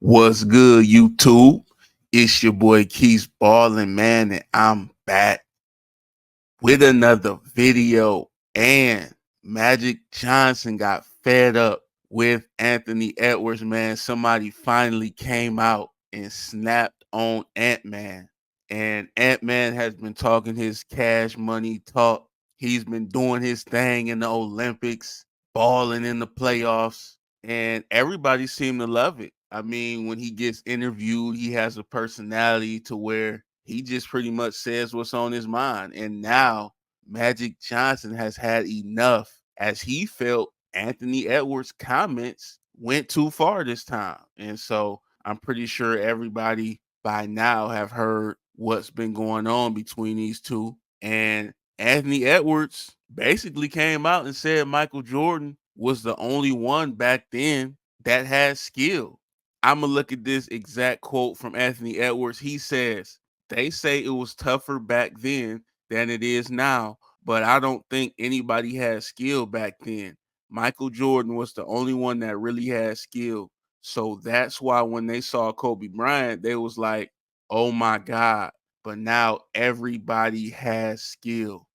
What's good, YouTube? It's your boy Quisballinn, man, and I'm back with another video. And Magic Johnson got fed up with Anthony Edwards, man. Somebody finally came out and snapped on Ant-Man. And Ant-Man has been talking his cash money talk. He's been doing his thing in the Olympics, balling in the playoffs, and everybody seemed to love it. I mean, when he gets interviewed, he has a personality to where he just pretty much says what's on his mind. And now Magic Johnson has had enough as he felt Anthony Edwards' comments went too far this time. And so I'm pretty sure everybody by now have heard what's been going on between these two. And Anthony Edwards basically came out and said Michael Jordan was the only one back then that had skill. I'm going to look at this exact quote from Anthony Edwards. He says, "They say it was tougher back then than it is now, but I don't think anybody had skill back then. Michael Jordan was the only one that really had skill. So that's why when they saw Kobe Bryant, they was like, oh my God, but now everybody has skill."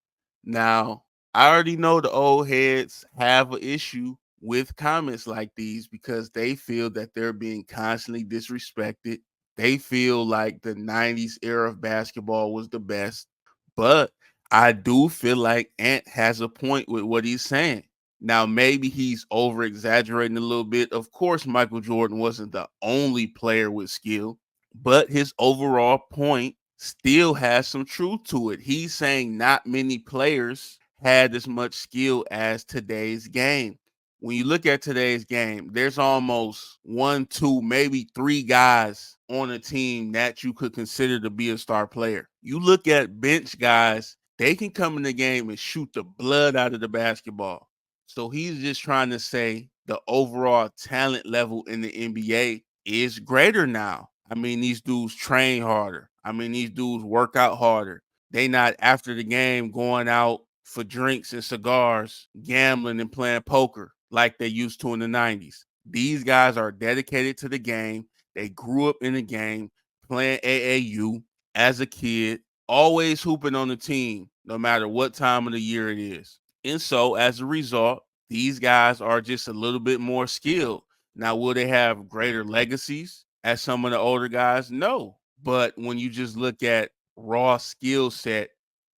Now, I already know the old heads have an issue with comments like these because they feel that they're being constantly disrespected. They feel like the 90's era of basketball was the best. But I do feel like Ant has a point with what he's saying. Now, maybe he's over exaggerating a little bit. Of course, Michael Jordan wasn't the only player with skill, but his overall point still has some truth to it. He's saying not many players had as much skill as today's game. When you look at today's game, there's almost one, two, maybe three guys on a team that you could consider to be a star player. You look at bench guys, they can come in the game and shoot the blood out of the basketball. So he's just trying to say the overall talent level in the NBA is greater now. I mean, these dudes train harder. I mean, these dudes work out harder. They not after the game going out for drinks and cigars, gambling and playing poker like they used to in the 90's. These guys are dedicated to the game. They grew up in the game, playing AAU as a kid, always hooping on the team, no matter what time of the year it is. And so, as a result, these guys are just a little bit more skilled. Now, will they have greater legacies as some of the older guys? No. But when you just look at raw skill set,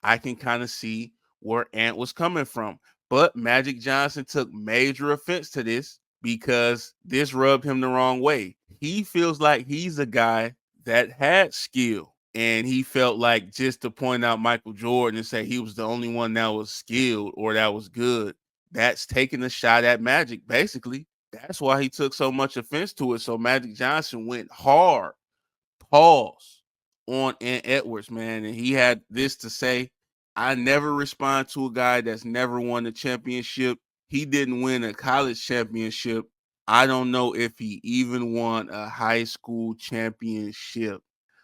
I can kind of see where Ant was coming from. But Magic Johnson took major offense to this because this rubbed him the wrong way. He feels like he's a guy that had skill. And he felt like just to point out Michael Jordan and say he was the only one that was skilled or that was good, that's taking a shot at Magic, basically. That's why he took so much offense to it. So Magic Johnson went hard, pause, on Ant Edwards, man. And he had this to say: I never respond to a guy that's never won a championship. He didn't win a college championship. I don't know if he even won a high school championship.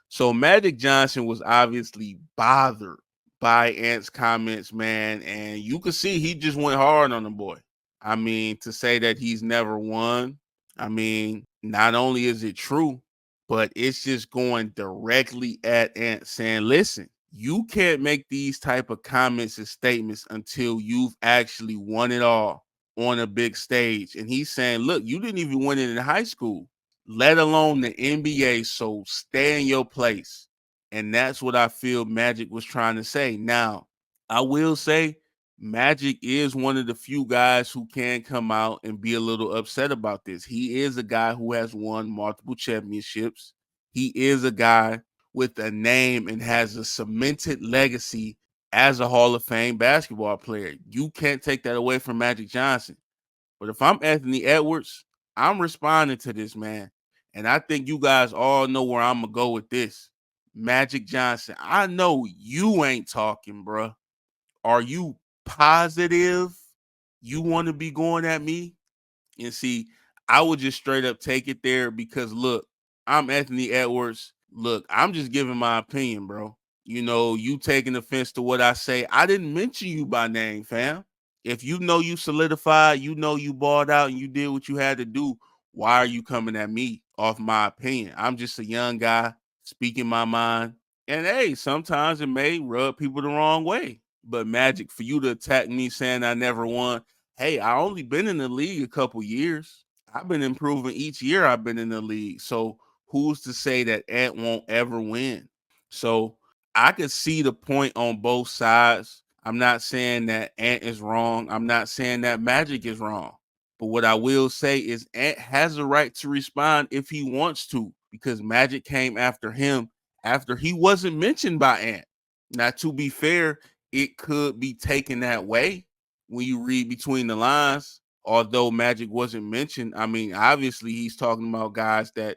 So Magic Johnson was obviously bothered by Ant's comments, man. And you could see he just went hard on the boy. I mean, to say that he's never won, I mean, not only is it true, but it's just going directly at Ant saying, listen, you can't make these type of comments and statements until you've actually won it all on a big stage. And he's saying, look, you didn't even win it in high school, let alone the NBA. So stay in your place. And that's what I feel Magic was trying to say. Now, I will say Magic is one of the few guys who can come out and be a little upset about this. He is a guy who has won multiple championships. He is a guy with a name and has a cemented legacy as a Hall of Fame basketball player. You can't take that away from Magic Johnson. But if I'm Anthony Edwards, I'm responding to this, man. And I think you guys all know where I'm going to go with this. Magic Johnson, I know you ain't talking, bruh. Are you positive you want to be going at me? And see, I would just straight up take it there because look, I'm Anthony Edwards. Look, I'm just giving my opinion, bro. You know, you taking offense to what I say. I didn't mention you by name, fam. If you know you solidified, you know you balled out and you did what you had to do, why are you coming at me off my opinion? I'm just a young guy speaking my mind. And hey, sometimes it may rub people the wrong way. But Magic, for you to attack me saying I never won, hey, I only been in the league a couple years. I've been improving each year I've been in the league. So who's to say that Ant won't ever win? So I could see the point on both sides. I'm not saying that Ant is wrong. I'm not saying that Magic is wrong. But what I will say is Ant has a right to respond if he wants to, because Magic came after him after he wasn't mentioned by Ant. Now, to be fair, it could be taken that way when you read between the lines. Although Magic wasn't mentioned, I mean, obviously he's talking about guys that,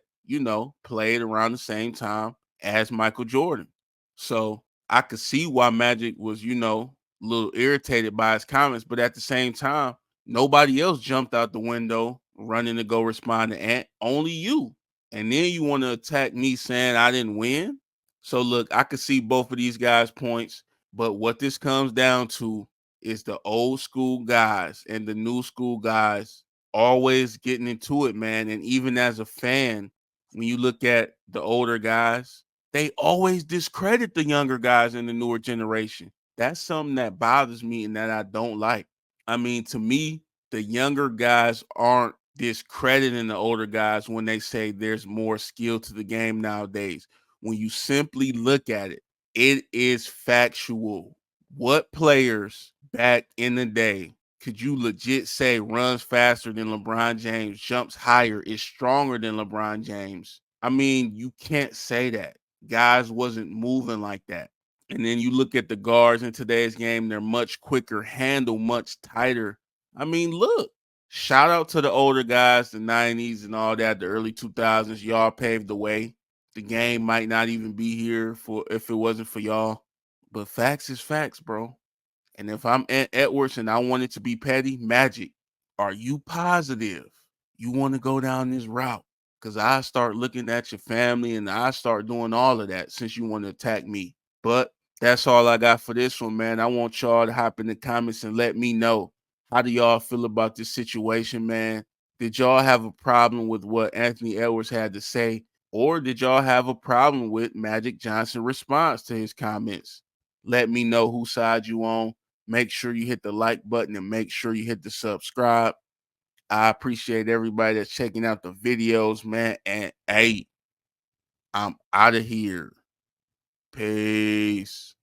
played around the same time as Michael Jordan. So I could see why Magic was, a little irritated by his comments, but at the same time, nobody else jumped out the window running to go respond to Ant, only you. And then you want to attack me saying I didn't win. So look, I could see both of these guys' points, but what this comes down to is the old school guys and the new school guys always getting into it, man. And even as a fan, when you look at the older guys, they always discredit the younger guys in the newer generation. That's something that bothers me and that I don't like. I mean, to me, the younger guys aren't discrediting the older guys when they say there's more skill to the game nowadays. When you simply look at it, it is factual. What players back in the day could you legit say runs faster than LeBron James, jumps higher, is stronger than LeBron James? I mean, you can't say that. Guys wasn't moving like that. And then you look at the guards in today's game, they're much quicker, handle much tighter. I mean, look, shout out to the older guys, the 90s and all that, the early 2000s. Y'all paved the way. The game might not even be here for if it wasn't for y'all. But facts is facts, bro. And if I'm Ant Edwards and I want it to be petty, Magic, are you positive you want to go down this route? Because I start looking at your family and I start doing all of that since you want to attack me. But that's all I got for this one, man. I want y'all to hop in the comments and let me know, how do y'all feel about this situation, man? Did y'all have a problem with what Anthony Edwards had to say? Or did y'all have a problem with Magic Johnson's response to his comments? Let me know whose side you on. Make sure you hit the like button and make sure you hit the subscribe. I appreciate everybody that's checking out the videos, man. And hey, I'm out of here. Peace.